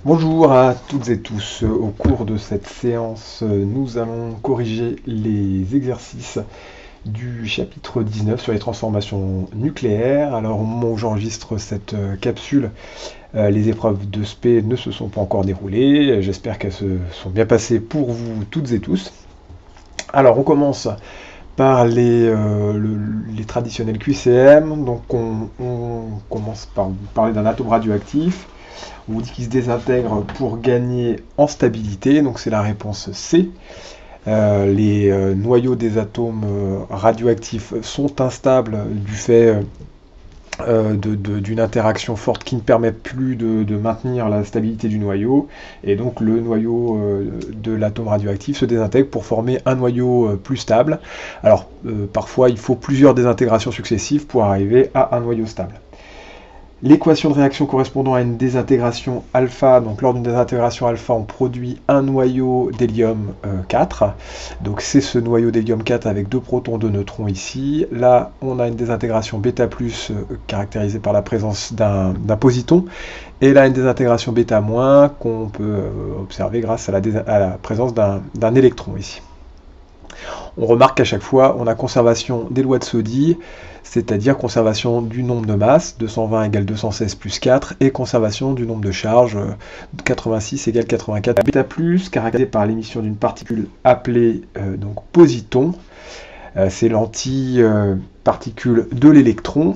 Bonjour à toutes et tous. Au cours de cette séance, nous allons corriger les exercices du chapitre 19 sur les transformations nucléaires. Alors au moment où j'enregistre cette capsule, les épreuves de SP ne se sont pas encore déroulées. J'espère qu'elles se sont bien passées pour vous toutes et tous. Alors on commence par les traditionnels QCM. Donc on commence par vous parler d'un atome radioactif. On vous dit qu'il se désintègre pour gagner en stabilité, donc c'est la réponse C. Les noyaux des atomes radioactifs sont instables du fait d'une interaction forte qui ne permet plus de maintenir la stabilité du noyau, et donc le noyau de l'atome radioactif se désintègre pour former un noyau plus stable. Alors parfois il faut plusieurs désintégrations successives pour arriver à un noyau stable. L'équation de réaction correspondant à une désintégration alpha, donc lors d'une désintégration alpha, on produit un noyau d'hélium 4. Donc c'est ce noyau d'hélium 4 avec 2 protons, 2 neutrons ici. Là, on a une désintégration bêta+, caractérisée par la présence d'un positon. Et là, une désintégration bêta- qu'on peut observer grâce à la présence d'un électron ici. On remarque qu'à chaque fois, on a conservation des lois de Soddy, c'est-à-dire conservation du nombre de masses, 220 égale 216 plus 4, et conservation du nombre de charges, 86 égale 84. Bêta+, caractérisé par l'émission d'une particule appelée donc positon, c'est l'anti-particule de l'électron.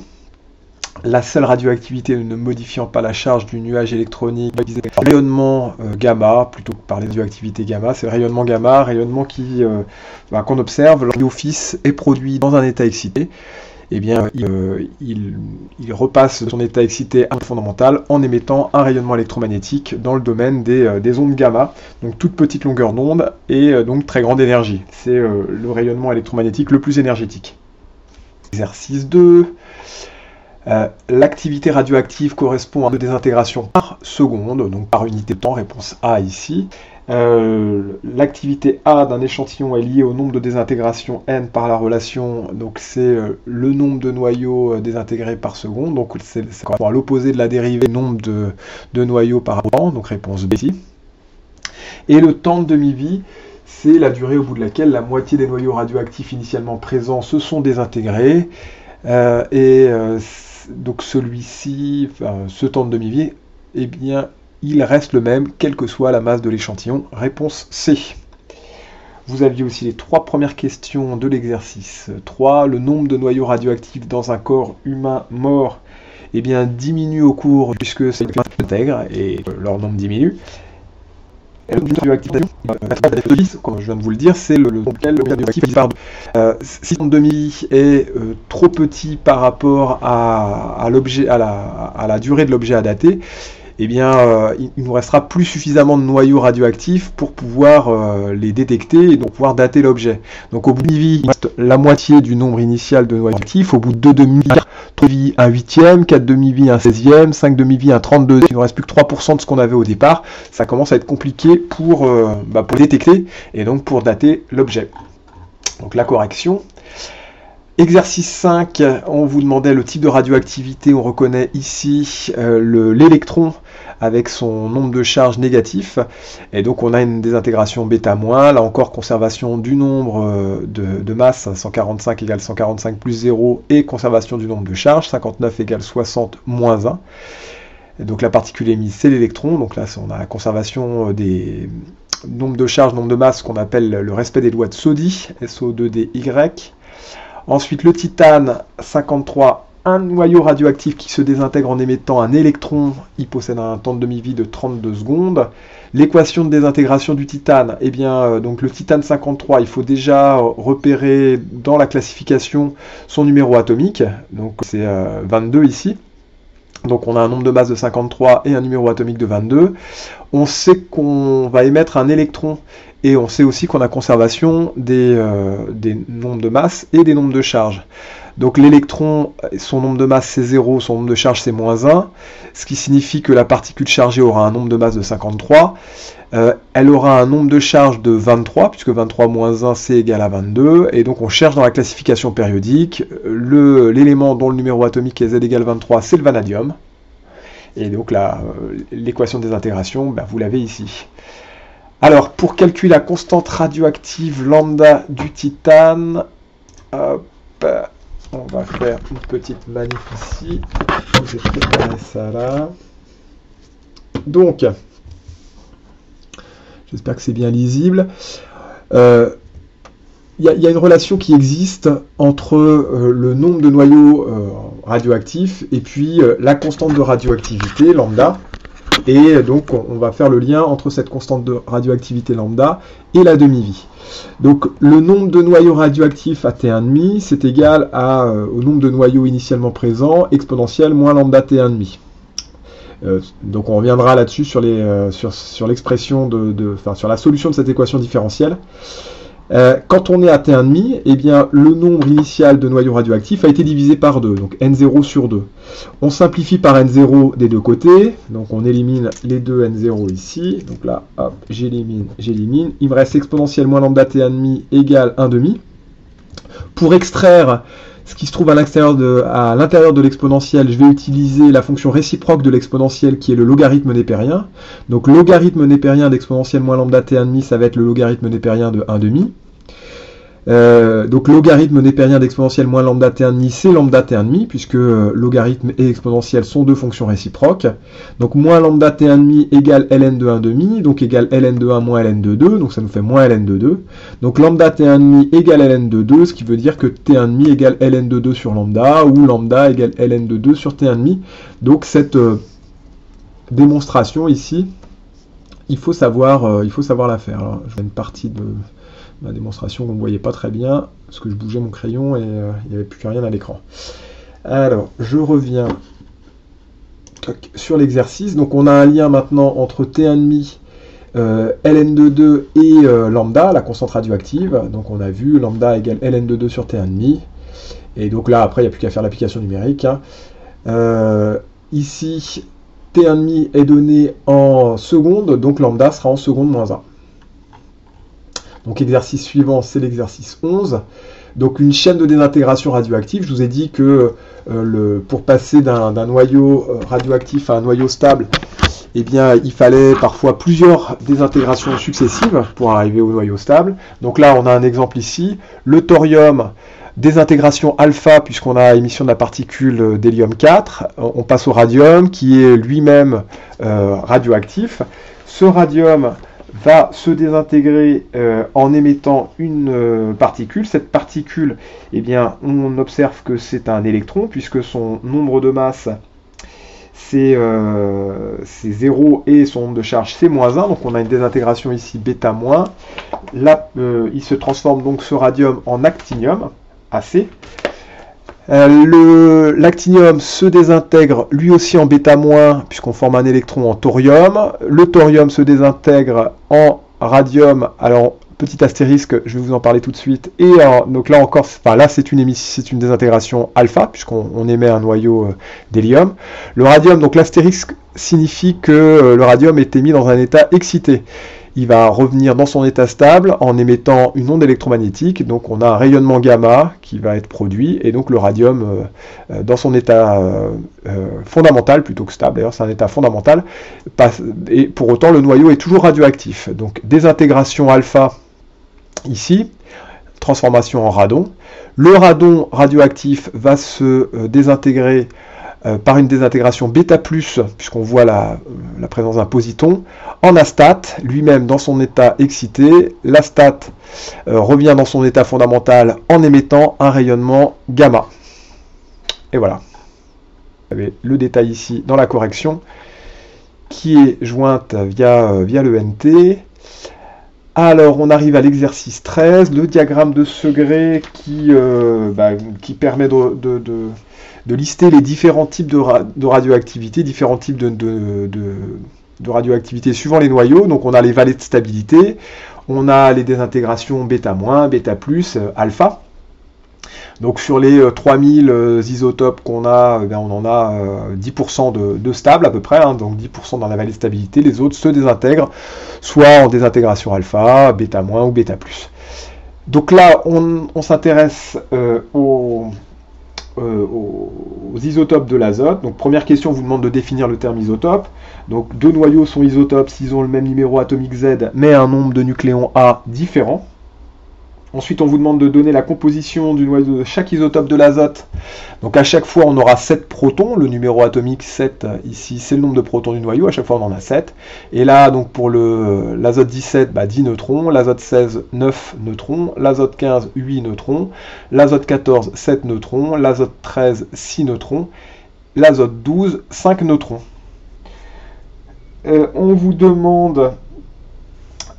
La seule radioactivité ne modifiant pas la charge du nuage électronique, rayonnement gamma, plutôt que par les radioactivités gamma, c'est le rayonnement gamma, rayonnement qu'on observe lorsque l'office est produit dans un état excité. Eh bien, il repasse son état excité à fondamental en émettant un rayonnement électromagnétique dans le domaine des ondes gamma, donc toute petite longueur d'onde et donc très grande énergie. C'est le rayonnement électromagnétique le plus énergétique. Exercice 2. L'activité radioactive correspond à 2 désintégrations par seconde, donc par unité de temps, réponse A ici. L'activité A d'un échantillon est liée au nombre de désintégrations n par la relation, donc c'est le nombre de noyaux désintégrés par seconde, donc c'est à l'opposé de la dérivée nombre de noyaux par temps, donc réponse B ici. Et le temps de demi-vie, c'est la durée au bout de laquelle la moitié des noyaux radioactifs initialement présents se sont désintégrés, donc celui-ci, ce temps de demi-vie, eh bien, il reste le même, quelle que soit la masse de l'échantillon. Réponse C. Vous aviez aussi les 3 premières questions de l'exercice 3. Le nombre de noyaux radioactifs dans un corps humain mort eh bien, diminue au cours, puisque c'est intègre, et leur nombre diminue. Et le nombre radioactif, comme je viens de vous le dire, c'est le nombre lequel le radioactif disparaît. Si ton demi est trop petit par rapport à la durée de l'objet à dater, eh bien, il nous restera plus suffisamment de noyaux radioactifs pour pouvoir les détecter et donc pouvoir dater l'objet. Donc au bout de vie, il reste la moitié du nombre initial de noyaux actifs. Au bout de 2 demi-vies, 3 demi-vies, un 8e, 4 demi-vies, un 16e, 5 demi-vies, un 32e. Il ne reste plus que 3% de ce qu'on avait au départ. Ça commence à être compliqué pour détecter et donc pour dater l'objet. Donc la correction. Exercice 5, on vous demandait le type de radioactivité. On reconnaît ici l'électron avec son nombre de charges négatif. Et donc on a une désintégration bêta-. Là encore, conservation du nombre de masse, 145 égale 145 plus 0, et conservation du nombre de charges, 59 égale 60 moins 1. Et donc la particule émise, c'est l'électron. Donc là, on a la conservation des nombres de charges, nombre de masse, qu'on appelle le respect des lois de Soddy, SO2DY. Ensuite, le titane, 53, un noyau radioactif qui se désintègre en émettant un électron. Il possède un temps de demi-vie de 32 secondes. L'équation de désintégration du titane, eh bien, donc le titane 53, il faut déjà repérer dans la classification son numéro atomique. Donc c'est 22 ici. Donc on a un nombre de masse de 53 et un numéro atomique de 22. On sait qu'on va émettre un électron et on sait aussi qu'on a conservation des nombres de masse et des nombres de charges. Donc l'électron, son nombre de masse c'est 0, son nombre de charge c'est moins 1, ce qui signifie que la particule chargée aura un nombre de masse de 53. Elle aura un nombre de charge de 23, puisque 23 moins 1 c'est égal à 22, et donc on cherche dans la classification périodique l'élément dont le numéro atomique est Z égale 23, c'est le vanadium. Et donc là, l'équation de désintégration, ben, vous l'avez ici. Alors, pour calculer la constante radioactive lambda du titane, hop, on va faire une petite manip ici. Je vais préparer ça là. Donc, j'espère que c'est bien lisible. Il y a une relation qui existe entre le nombre de noyaux radioactifs et puis la constante de radioactivité, lambda. Et donc, on va faire le lien entre cette constante de radioactivité lambda et la demi-vie. Donc, le nombre de noyaux radioactifs à T1,5, c'est égal au nombre de noyaux initialement présents, exponentielle moins lambda T1,5. Donc, on reviendra là-dessus sur l'expression sur la solution de cette équation différentielle. Quand on est à T1,5, eh bien, le nombre initial de noyaux radioactifs a été divisé par 2, donc N0 sur 2. On simplifie par N0 des deux côtés, donc on élimine les deux N0 ici, donc là, hop, j'élimine. Il me reste exponentielle moins lambda T1,5 égale 1,5. Pour extraire ce qui se trouve à l'intérieur de l'exponentielle, je vais utiliser la fonction réciproque de l'exponentielle qui est le logarithme népérien. Donc logarithme népérien d'exponentielle moins lambda T1,5, ça va être le logarithme népérien de 1,5. Donc logarithme népérien d'exponentielle moins lambda T1,5, c'est lambda T1,5, puisque logarithme et exponentielle sont deux fonctions réciproques. Donc moins lambda T1,5 égale ln de 1,5, donc égale ln de 1 moins ln de 2, donc ça nous fait moins ln de 2. Donc lambda T1,5 égale ln de 2, ce qui veut dire que T1,5 égale ln de 2 sur lambda, ou lambda égale ln de 2 sur T1,5. Donc cette démonstration ici, il faut savoir la faire. Alors, je vais une partie de ma démonstration, vous ne voyez pas très bien, parce que je bougeais mon crayon et il n'y avait plus rien à l'écran. Alors, je reviens sur l'exercice. Donc, on a un lien maintenant entre T1,5, ln de 2 et lambda, la constante radioactive. Donc, on a vu lambda égale ln de 2 sur T1,5. Et donc là, après, il n'y a plus qu'à faire l'application numérique. Ici, T1,5 est donné en secondes, donc lambda sera en seconde moins 1. Donc exercice suivant, c'est l'exercice 11. Donc une chaîne de désintégration radioactive, je vous ai dit que pour passer d'un noyau radioactif à un noyau stable, eh bien, il fallait parfois plusieurs désintégrations successives pour arriver au noyau stable. Donc là, on a un exemple ici. Le thorium, désintégration alpha, puisqu'on a émission de la particule d'hélium 4. On passe au radium, qui est lui-même radioactif. Ce radium va se désintégrer en émettant une particule. Cette particule, eh bien, on observe que c'est un électron, puisque son nombre de masse, c'est 0 et son nombre de charge, c'est moins 1. Donc on a une désintégration ici bêta-. Là, il se transforme donc ce radium en actinium, Ac. L'actinium se désintègre lui aussi en bêta-, puisqu'on forme un électron en thorium. Le thorium se désintègre en radium. Alors, petit astérisque, je vais vous en parler tout de suite. Et donc là encore, là c'est une désintégration alpha, puisqu'on émet un noyau d'hélium. Le radium, donc l'astérisque signifie que le radium est émis dans un état excité. Il va revenir dans son état stable en émettant une onde électromagnétique. Donc on a un rayonnement gamma qui va être produit. Et donc le radium, dans son état fondamental, plutôt que stable, d'ailleurs c'est un état fondamental, et pour autant le noyau est toujours radioactif. Donc désintégration alpha ici, transformation en radon. Le radon radioactif va se désintégrer par une désintégration bêta+, puisqu'on voit la présence d'un positon, en astate, lui-même dans son état excité. L'astate revient dans son état fondamental en émettant un rayonnement gamma. Et voilà. Vous avez le détail ici dans la correction, qui est jointe via le NT. Alors, on arrive à l'exercice 13, le diagramme de Segré qui permet de lister les différents types de radioactivité, différents types de radioactivité suivant les noyaux. Donc on a les vallées de stabilité, on a les désintégrations bêta-, bêta+, alpha. Donc sur les 3000 isotopes qu'on a, on en a 10% de stable à peu près, donc 10% dans la vallée de stabilité. Les autres se désintègrent, soit en désintégration alpha, bêta- ou bêta+. Donc là, on s'intéresse aux aux isotopes de l'azote. Donc première question vous demande de définir le terme isotope. Donc deux noyaux sont isotopes s'ils ont le même numéro atomique Z, mais un nombre de nucléons A différent. Ensuite, on vous demande de donner la composition du noyau de chaque isotope de l'azote. Donc à chaque fois, on aura 7 protons. Le numéro atomique 7, ici, c'est le nombre de protons du noyau. À chaque fois, on en a 7. Et là, donc pour l'azote 17, 10 neutrons. L'azote 16, 9 neutrons. L'azote 15, 8 neutrons. L'azote 14, 7 neutrons. L'azote 13, 6 neutrons. L'azote 12, 5 neutrons. On vous demande...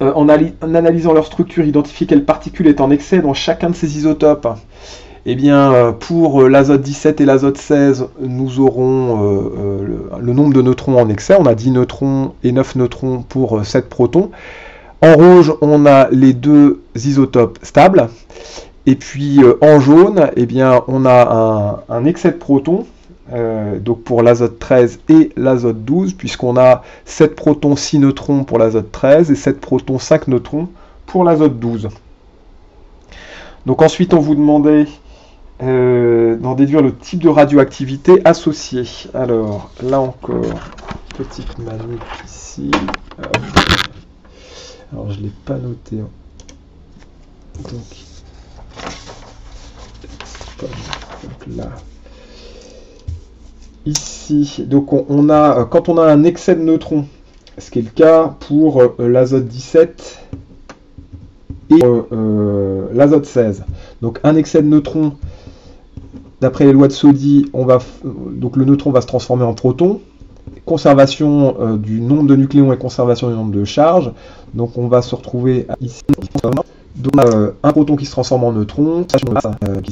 en analysant leur structure, identifier quelle particule est en excès dans chacun de ces isotopes. Eh bien, pour l'azote 17 et l'azote 16, nous aurons le nombre de neutrons en excès. On a 10 neutrons et 9 neutrons pour 7 protons. En rouge, on a les deux isotopes stables. Et puis en jaune, eh bien, on a un excès de protons. Donc pour l'azote 13 et l'azote 12, puisqu'on a 7 protons, 6 neutrons pour l'azote 13 et 7 protons, 5 neutrons pour l'azote 12. Donc ensuite, on vous demandait d'en déduire le type de radioactivité associée. Alors, là encore, petite manip ici. Alors, je ne l'ai pas noté. Donc là... Ici, donc on a, quand on a un excès de neutrons, ce qui est le cas pour l'azote 17 et l'azote 16. Donc un excès de neutrons, d'après les lois de Soddy, donc le neutron va se transformer en proton. Conservation du nombre de nucléons et conservation du nombre de charges. Donc on va se retrouver ici. Donc, un proton qui se transforme en neutron, qui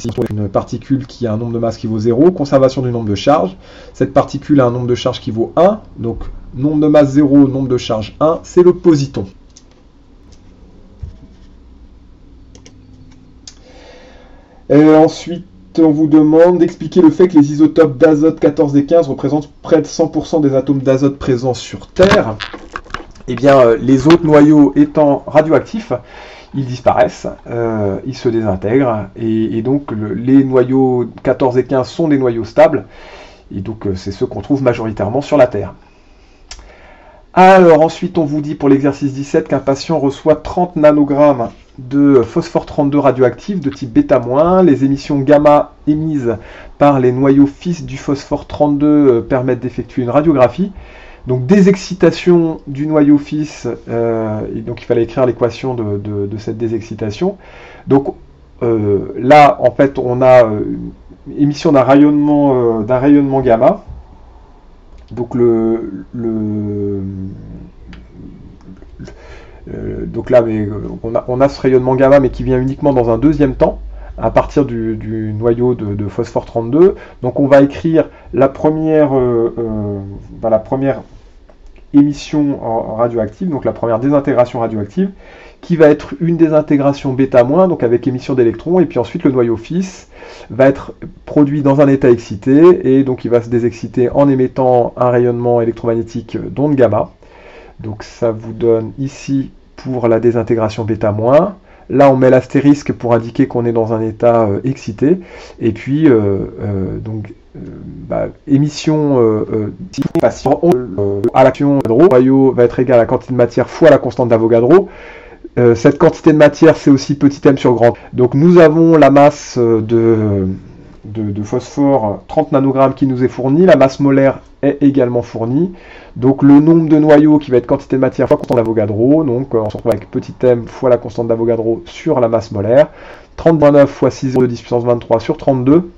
est une particule qui a un nombre de masse qui vaut 0, conservation du nombre de charges. Cette particule a un nombre de charges qui vaut 1, donc nombre de masse 0, nombre de charge 1, c'est le positon. Ensuite, on vous demande d'expliquer le fait que les isotopes d'azote 14 et 15 représentent près de 100% des atomes d'azote présents sur Terre. Eh bien, les autres noyaux étant radioactifs, ils disparaissent, ils se désintègrent, et donc les noyaux 14 et 15 sont des noyaux stables, et donc c'est ceux qu'on trouve majoritairement sur la Terre. Alors ensuite on vous dit pour l'exercice 17 qu'un patient reçoit 30 nanogrammes de phosphore 32 radioactif de type β-, les émissions gamma émises par les noyaux fils du phosphore 32 permettent d'effectuer une radiographie. Donc désexcitation du noyau fils, et donc il fallait écrire l'équation de cette désexcitation. Donc là, en fait, on a émission d'un rayonnement gamma. Donc donc là, on a ce rayonnement gamma, mais qui vient uniquement dans un deuxième temps, à partir du noyau de phosphore 32. Donc on va écrire la première émission radioactive, donc la première désintégration radioactive, qui va être une désintégration β-, donc avec émission d'électrons, et puis ensuite le noyau fils va être produit dans un état excité, et donc il va se désexciter en émettant un rayonnement électromagnétique d'onde gamma. Donc ça vous donne ici pour la désintégration β-. Là, on met l'astérisque pour indiquer qu'on est dans un état excité. Et puis, émission à l'action de le noyau va être égal à la quantité de matière fois la constante d'Avogadro. Cette quantité de matière, c'est aussi petit m sur grand. Donc, nous avons la masse de phosphore 30 nanogrammes qui nous est fournie. La masse molaire est également fournie. Donc le nombre de noyaux qui va être quantité de matière fois constante d'Avogadro, donc on se retrouve avec petit m fois la constante d'Avogadro sur la masse molaire, 30,9 fois 6 de 10 puissance 23 sur 32,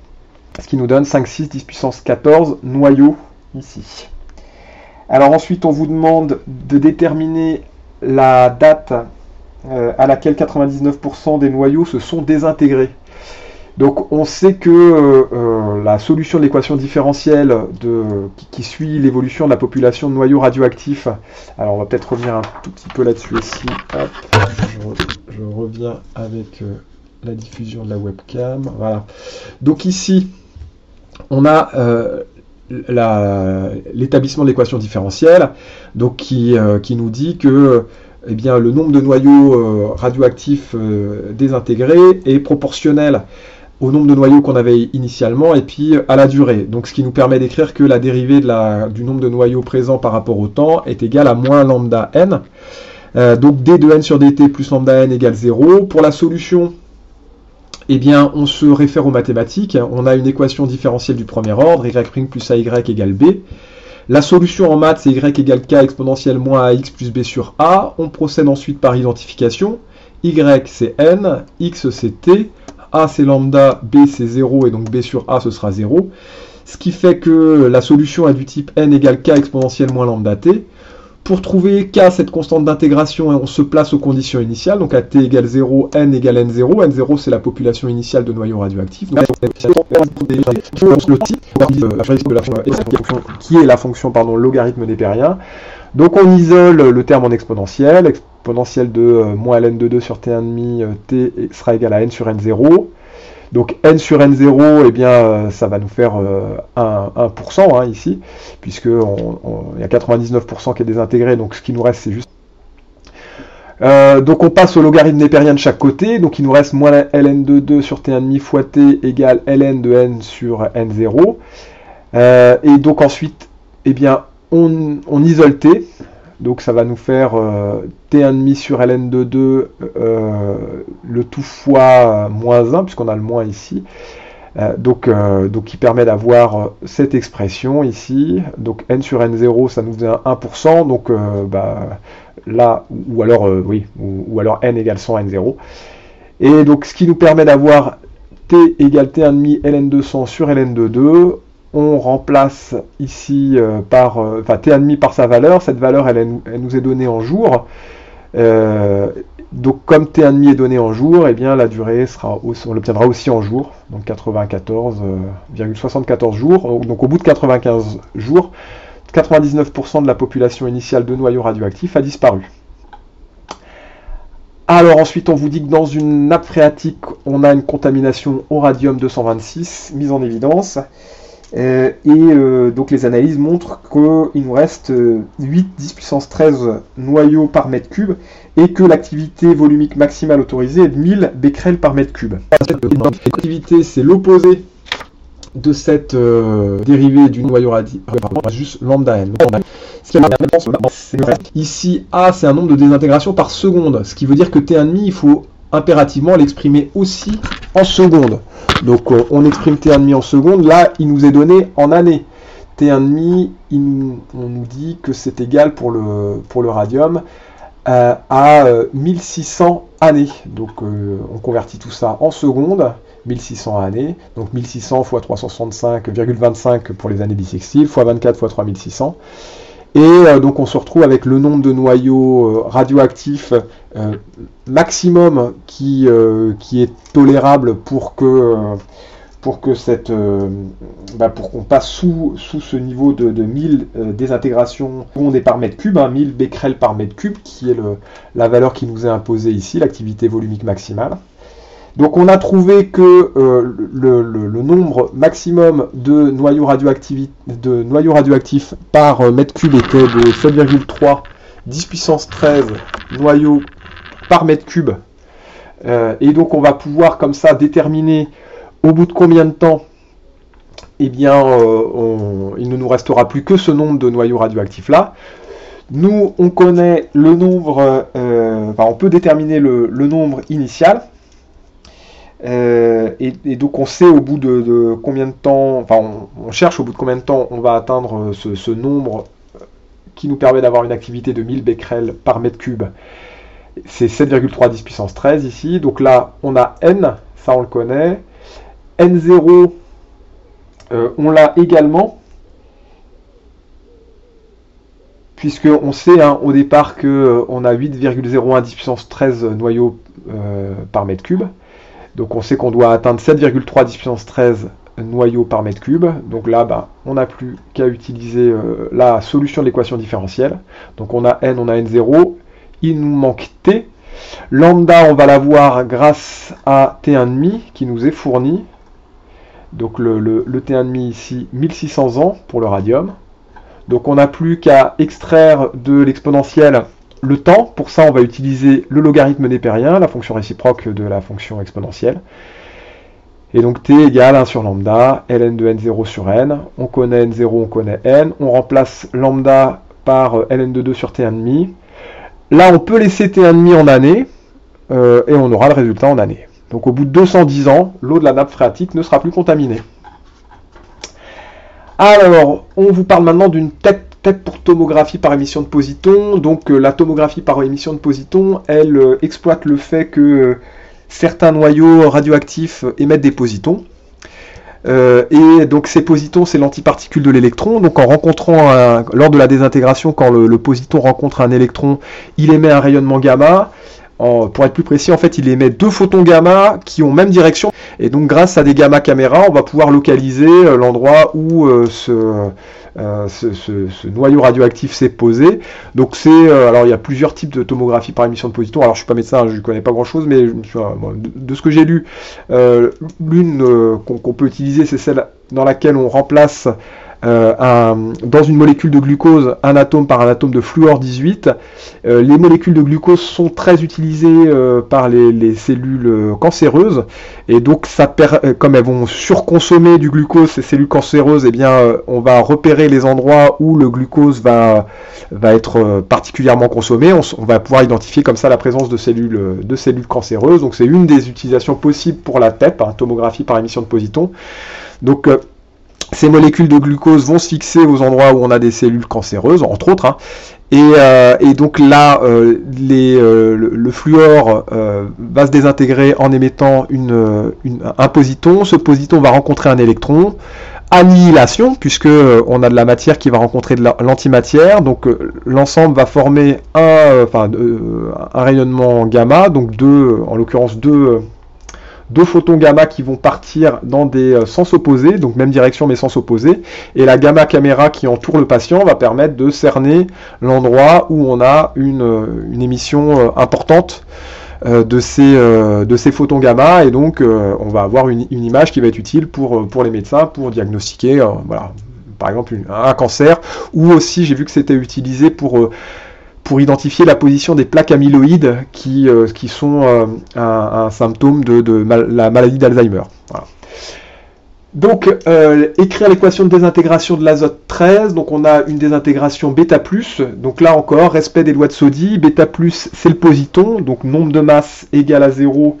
ce qui nous donne 5,6 10 puissance 14 noyaux ici. Alors ensuite on vous demande de déterminer la date à laquelle 99% des noyaux se sont désintégrés. Donc on sait que la solution de l'équation différentielle qui suit l'évolution de la population de noyaux radioactifs, alors on va peut-être revenir un tout petit peu là-dessus aussi. Hop, je reviens avec la diffusion de la webcam. Voilà. Donc ici, on a l'établissement de l'équation différentielle, donc qui nous dit que eh bien, le nombre de noyaux radioactifs désintégrés est proportionnel au nombre de noyaux qu'on avait initialement et puis à la durée. Donc ce qui nous permet d'écrire que la dérivée du nombre de noyaux présents par rapport au temps est égale à moins lambda n. Donc d de n sur dt plus lambda n égale 0. Pour la solution, eh bien, on se réfère aux mathématiques. On a une équation différentielle du premier ordre, y' plus ay égale b. La solution en maths, c'est y égale k exponentielle moins ax plus b sur a. On procède ensuite par identification. Y, c'est n, x, c'est t, a, c'est lambda, b, c'est 0, et donc b sur a, ce sera 0. Ce qui fait que la solution est du type n égale k exponentielle moins lambda t. Pour trouver k, cette constante d'intégration, on se place aux conditions initiales. Donc à t égale 0, n égale n0. n0, c'est la population initiale de noyaux radioactifs. Donc, qui est la fonction logarithme népérien. Donc on isole le terme en exponentielle. Exponentielle de moins ln de 2 sur t1,5, t sera égal à n sur n0. Donc n sur n0, eh bien, ça va nous faire 1% ici, puisqu'il y a 99% qui est désintégré, donc ce qui nous reste, c'est juste... donc on passe au logarithme népérien de chaque côté, donc il nous reste moins ln de 2 sur t1,5 fois t égale ln de n sur n0. Et donc ensuite, eh bien, on isole t. Donc ça va nous faire t1,5 sur ln de 2, le tout fois moins 1, puisqu'on a le moins ici. Donc qui permet d'avoir cette expression ici. Donc n sur n0, ça nous faisait 1%. Donc là, ou alors, ou alors n égale 100 n0. Et donc ce qui nous permet d'avoir t égale t1,5 ln200 sur ln de 2. On remplace ici par t1,5 par sa valeur. Cette valeur, elle nous est donnée en jours. Donc comme t1,5 est donné en jours, eh bien la durée on l'obtiendra aussi en jours. Donc 94,74 jours. Donc au bout de 95 jours, 99% de la population initiale de noyaux radioactifs a disparu. Alors ensuite, on vous dit que dans une nappe phréatique, on a une contamination au radium-226 mise en évidence. Donc les analyses montrent qu'il nous reste 8 10 puissance 13 noyaux par mètre cube et que l'activité volumique maximale autorisée est de 1000 becquerels par mètre cube. L'activité, c'est l'opposé de cette dérivée du noyau radioactif, juste lambda n. Ici, A, c'est un nombre de désintégration par seconde, ce qui veut dire que T1,5, il faut impérativement l'exprimer aussi en secondes. Donc on exprime T1,5 en secondes, là il nous est donné en années. T1,5, on nous dit que c'est égal pour le radium à 1600 années. Donc on convertit tout ça en secondes, 1600 années, donc 1600 fois 365,25 pour les années bissextiles, fois 24 fois 3600. Et donc on se retrouve avec le nombre de noyaux radioactifs maximum qui est tolérable pour qu'on passe sous ce niveau de 1000 désintégrations secondes par mètre cube, 1000 becquerels par mètre cube, qui est la valeur qui nous est imposée ici, l'activité volumique maximale. Donc on a trouvé que le nombre maximum de noyaux radioactifs par mètre cube était de 7,3 10 puissance 13 noyaux par mètre cube. Et donc on va pouvoir comme ça déterminer au bout de combien de temps, eh bien, il ne nous restera plus que ce nombre de noyaux radioactifs là. Nous, on connaît le nombre, on peut déterminer le nombre initial. Et donc on sait au bout de combien de temps, on cherche au bout de combien de temps on va atteindre ce nombre qui nous permet d'avoir une activité de 1000 becquerels par mètre cube. C'est 7,3 10 puissance 13 ici. Donc là on a n, ça on le connaît. N0, on l'a également, puisqu'on sait au départ qu'on a 8,01 10 puissance 13 noyaux par mètre cube. Donc on sait qu'on doit atteindre 7,3 10 puissance 13 noyaux par mètre cube. Donc là, on n'a plus qu'à utiliser la solution de l'équation différentielle. Donc on a n, on a n0, il nous manque t. Lambda, on va l'avoir grâce à t1,5 qui nous est fourni. Donc le t1,5 ici, 1600 ans pour le radium. Donc on n'a plus qu'à extraire de l'exponentielle le temps. Pour ça, on va utiliser le logarithme népérien, la fonction réciproque de la fonction exponentielle. Et donc T égale 1 sur lambda, ln de n0 sur n. On connaît n0, on connaît n. On remplace lambda par ln de 2 sur t1,5. Là, on peut laisser t1,5 en année, et on aura le résultat en année. Donc au bout de 210 ans, l'eau de la nappe phréatique ne sera plus contaminée. Alors, on vous parle maintenant d'une tête pour tomographie par émission de positons. Donc la tomographie par émission de positons, elle exploite le fait que certains noyaux radioactifs émettent des positons. Et donc ces positons, c'est l'antiparticule de l'électron. Donc en rencontrant lors de la désintégration, quand le positon rencontre un électron, il émet un rayonnement gamma. Pour être plus précis, en fait, il émet 2 photons gamma qui ont même direction. Et donc, grâce à des gamma caméras, on va pouvoir localiser l'endroit où ce noyau radioactif s'est posé. Donc, alors, il y a plusieurs types de tomographie par émission de positons. Alors, je suis pas médecin, je ne connais pas grand-chose, mais de ce que j'ai lu, l'une qu'on peut utiliser, c'est celle dans laquelle on remplace dans une molécule de glucose un atome par un atome de fluor 18. Les molécules de glucose sont très utilisées par les cellules cancéreuses, et donc comme elles vont surconsommer du glucose, ces cellules cancéreuses, eh bien on va repérer les endroits où le glucose va être particulièrement consommé. On va pouvoir identifier comme ça la présence de cellules cancéreuses. Donc c'est une des utilisations possibles pour la TEP, tomographie par émission de positons. Donc ces molécules de glucose vont se fixer aux endroits où on a des cellules cancéreuses, entre autres. Et donc là, le fluor va se désintégrer en émettant un positon. Ce positon va rencontrer un électron. Annihilation, puisque on a de la matière qui va rencontrer de l'antimatière. Donc l'ensemble va former un rayonnement gamma, donc en l'occurrence deux photons gamma qui vont partir dans des sens opposés, donc même direction mais sens opposés, et la gamma caméra qui entoure le patient va permettre de cerner l'endroit où on a une émission importante de ces photons gamma, et donc on va avoir une image qui va être utile pour les médecins pour diagnostiquer voilà, par exemple un cancer, ou aussi j'ai vu que c'était utilisé pour identifier la position des plaques amyloïdes qui sont un symptôme de la maladie d'Alzheimer. Voilà. Donc, écrire l'équation de désintégration de l'azote 13, donc on a une désintégration bêta+, donc là encore, respect des lois de Soddy, bêta+, c'est le positon, donc nombre de masse égale à 0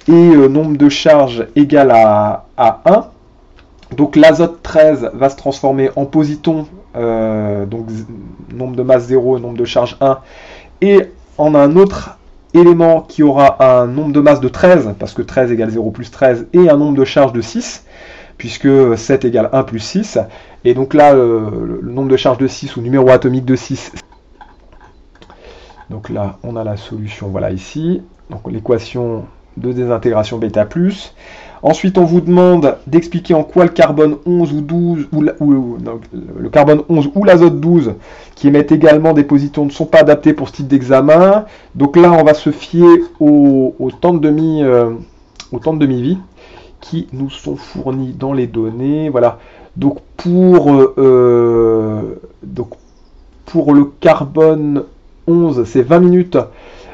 et nombre de charge égale à 1. Donc l'azote 13 va se transformer en positon, donc nombre de masse 0 et nombre de charge 1, et en un autre élément qui aura un nombre de masse de 13, parce que 13 égale 0 plus 13, et un nombre de charge de 6, puisque 7 égale 1 plus 6, et donc là le nombre de charge de 6 ou numéro atomique de 6, donc là on a la solution, voilà ici, donc l'équation de désintégration bêta+. Ensuite, on vous demande d'expliquer en quoi le carbone 11 ou 12 le carbone 11 ou l'azote 12 qui émettent également des positons ne sont pas adaptés pour ce type d'examen. Donc là, on va se fier au temps de demi-vie qui nous sont fournis dans les données. Voilà. Donc pour le carbone 11, c'est 20 minutes.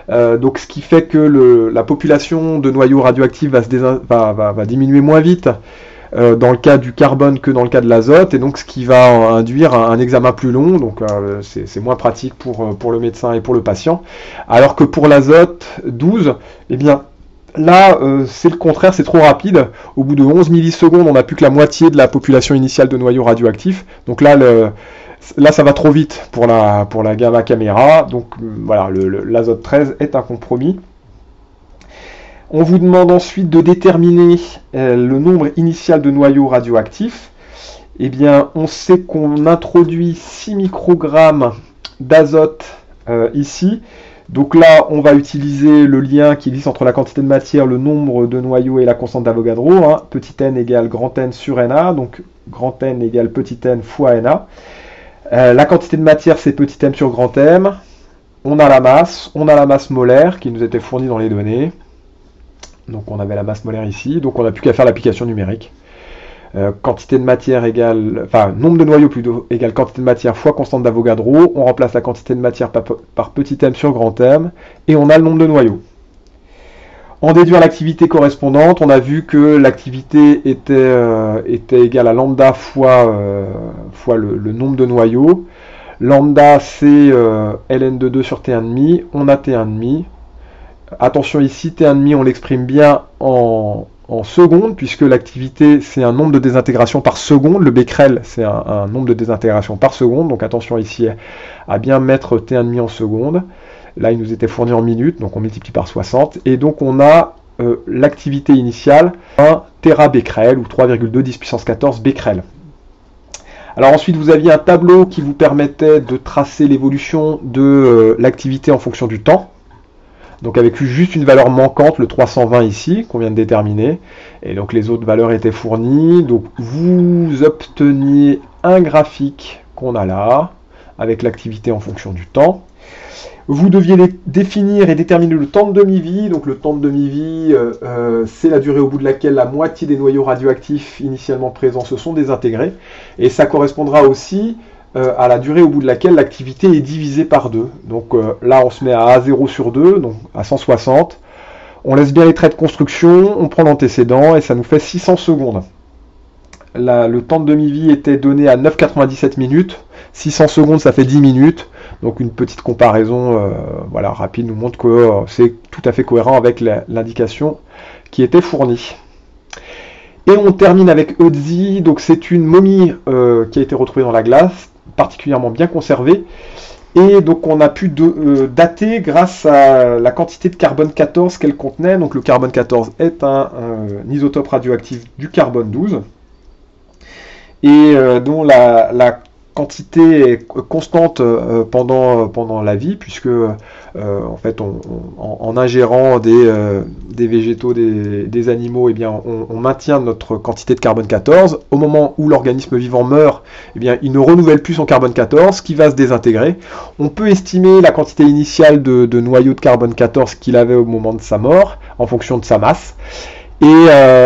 Donc ce qui fait que la population de noyaux radioactifs va diminuer moins vite dans le cas du carbone que dans le cas de l'azote, et donc ce qui va induire un examen plus long, donc c'est moins pratique pour le médecin et pour le patient. Alors que pour l'azote 12, eh bien là c'est le contraire, c'est trop rapide. Au bout de 11 millisecondes, on n'a plus que la moitié de la population initiale de noyaux radioactifs. Donc là ça va trop vite pour la gamma caméra, donc voilà, l'azote 13 est un compromis. On vous demande ensuite de déterminer le nombre initial de noyaux radioactifs. Eh bien, on sait qu'on introduit 6 microgrammes d'azote ici. Donc là, on va utiliser le lien qui existe entre la quantité de matière, le nombre de noyaux et la constante d'Avogadro. Petit n égale grand N sur Na, donc grand N égale petit n fois Na. La quantité de matière, c'est petit m sur grand M. On a la masse molaire qui nous était fournie dans les données. Donc on avait la masse molaire ici, donc on n'a plus qu'à faire l'application numérique. Quantité de matière égale, nombre de noyaux plutôt égale quantité de matière fois constante d'Avogadro. On remplace la quantité de matière par petit m sur grand M, et on a le nombre de noyaux. En déduire l'activité correspondante, on a vu que l'activité était égale à lambda fois le nombre de noyaux. Lambda, c'est ln de 2 sur t1,5. On a t1,5. Attention ici, t1,5, on l'exprime bien en secondes, puisque l'activité, c'est un nombre de désintégrations par seconde. Le becquerel, c'est un nombre de désintégrations par seconde. Donc attention ici à bien mettre t1,5 en secondes. Là, il nous était fourni en minutes, donc on multiplie par 60. Et donc, on a l'activité initiale, 1 Tera-becquerel, ou 3,2 10 puissance 14 becquerel. Alors ensuite, vous aviez un tableau qui vous permettait de tracer l'évolution de l'activité en fonction du temps. Donc avec juste une valeur manquante, le 320 ici, qu'on vient de déterminer. Et donc les autres valeurs étaient fournies. Donc vous obteniez un graphique qu'on a là, avec l'activité en fonction du temps. Vous deviez définir et déterminer le temps de demi-vie. Donc le temps de demi-vie, c'est la durée au bout de laquelle la moitié des noyaux radioactifs initialement présents se sont désintégrés. Et ça correspondra aussi à la durée au bout de laquelle l'activité est divisée par 2. Donc là, on se met à A0 sur 2, donc à 160. On laisse bien les traits de construction, on prend l'antécédent et ça nous fait 600 secondes. Là, le temps de demi-vie était donné à 9,97 minutes. 600 secondes, ça fait 10 minutes. Donc une petite comparaison voilà, rapide nous montre que c'est tout à fait cohérent avec l'indication qui était fournie. Et on termine avec Ötzi. Donc c'est une momie qui a été retrouvée dans la glace, particulièrement bien conservée. Et donc on a pu dater grâce à la quantité de carbone 14 qu'elle contenait. Donc le carbone 14 est un isotope radioactif du carbone 12. Et dont la quantité est constante pendant la vie, puisque en fait en ingérant des végétaux, des animaux, eh bien, on maintient notre quantité de carbone 14. Au moment où l'organisme vivant meurt, eh bien, il ne renouvelle plus son carbone 14 qui va se désintégrer. On peut estimer la quantité initiale de noyaux de carbone 14 qu'il avait au moment de sa mort en fonction de sa masse.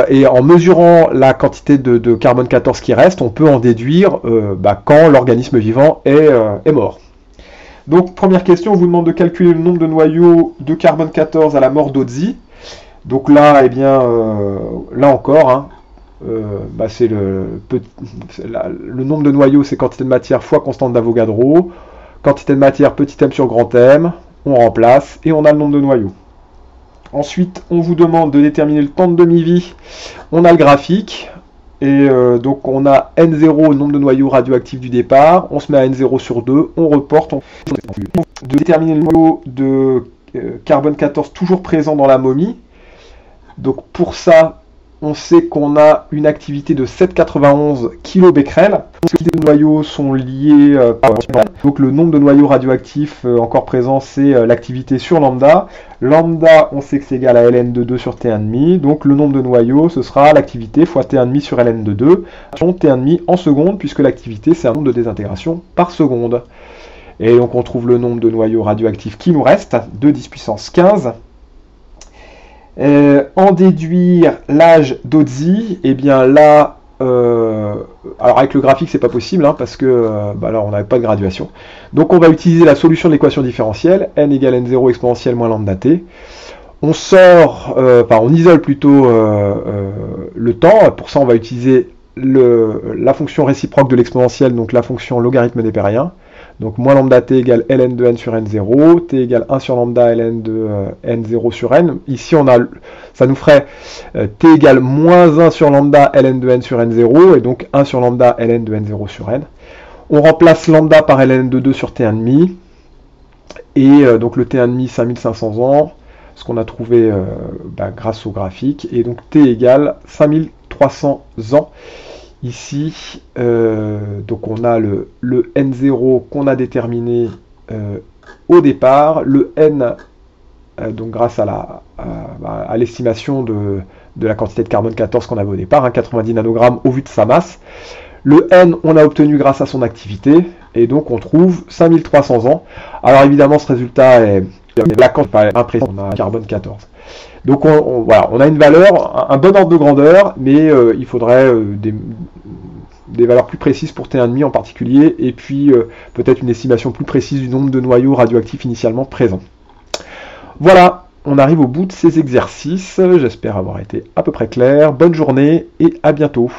Et en mesurant la quantité de carbone 14 qui reste, on peut en déduire quand l'organisme vivant est mort. Donc, première question, on vous demande de calculer le nombre de noyaux de carbone 14 à la mort d'Ötzi. Donc là, eh bien, là encore, hein, c'est le nombre de noyaux, c'est quantité de matière fois constante d'Avogadro. Quantité de matière, petit m sur grand M. On remplace et on a le nombre de noyaux. Ensuite, on vous demande de déterminer le temps de demi-vie. On a le graphique. Et donc, on a N0, le nombre de noyaux radioactifs du départ. On se met à N0 sur 2. On reporte. De déterminer le noyau de carbone 14 toujours présent dans la momie. Donc, pour ça, on sait qu'on a une activité de 7,91 kBecquerel. Les noyaux sont liés donc le nombre de noyaux radioactifs encore présents, c'est l'activité sur lambda. Lambda, on sait que c'est égal à ln de 2 sur t1,5. Donc le nombre de noyaux, ce sera l'activité fois t1,5 sur ln de 2. T1,5 en secondes, puisque l'activité, c'est un nombre de désintégration par seconde. Et donc on trouve le nombre de noyaux radioactifs qui nous reste, 2 10 puissance 15. En déduire l'âge d'Ötzi, et bien là, alors avec le graphique c'est pas possible, hein, parce que là on n'avait pas de graduation. Donc on va utiliser la solution de l'équation différentielle, n égale n0 exponentielle moins lambda t. On on isole plutôt le temps. Pour ça on va utiliser la fonction réciproque de l'exponentielle, donc la fonction logarithme népérien. Donc moins lambda t égale ln de n sur n0, t égale 1 sur lambda ln de n0 sur n. Ici, ça nous ferait t égale moins 1 sur lambda ln de n sur n0, et donc 1 sur lambda ln de n0 sur n. On remplace lambda par ln de 2 sur t1,5, et donc le t1,5, 5500 ans, ce qu'on a trouvé grâce au graphique, et donc t égale 5300 ans. Ici, donc on a le N0 qu'on a déterminé au départ, le N, donc grâce à l'estimation de la quantité de carbone 14 qu'on avait au départ, 90 nanogrammes au vu de sa masse. Le N, on a obtenu grâce à son activité, et donc on trouve 5300 ans. Alors évidemment, ce résultat est la quantité impressionnante, on a carbone 14. Donc voilà, on a une valeur, un bon ordre de grandeur, mais il faudrait des valeurs plus précises pour T1,5 en particulier, et puis peut-être une estimation plus précise du nombre de noyaux radioactifs initialement présents. Voilà, on arrive au bout de ces exercices. J'espère avoir été à peu près clair. Bonne journée et à bientôt.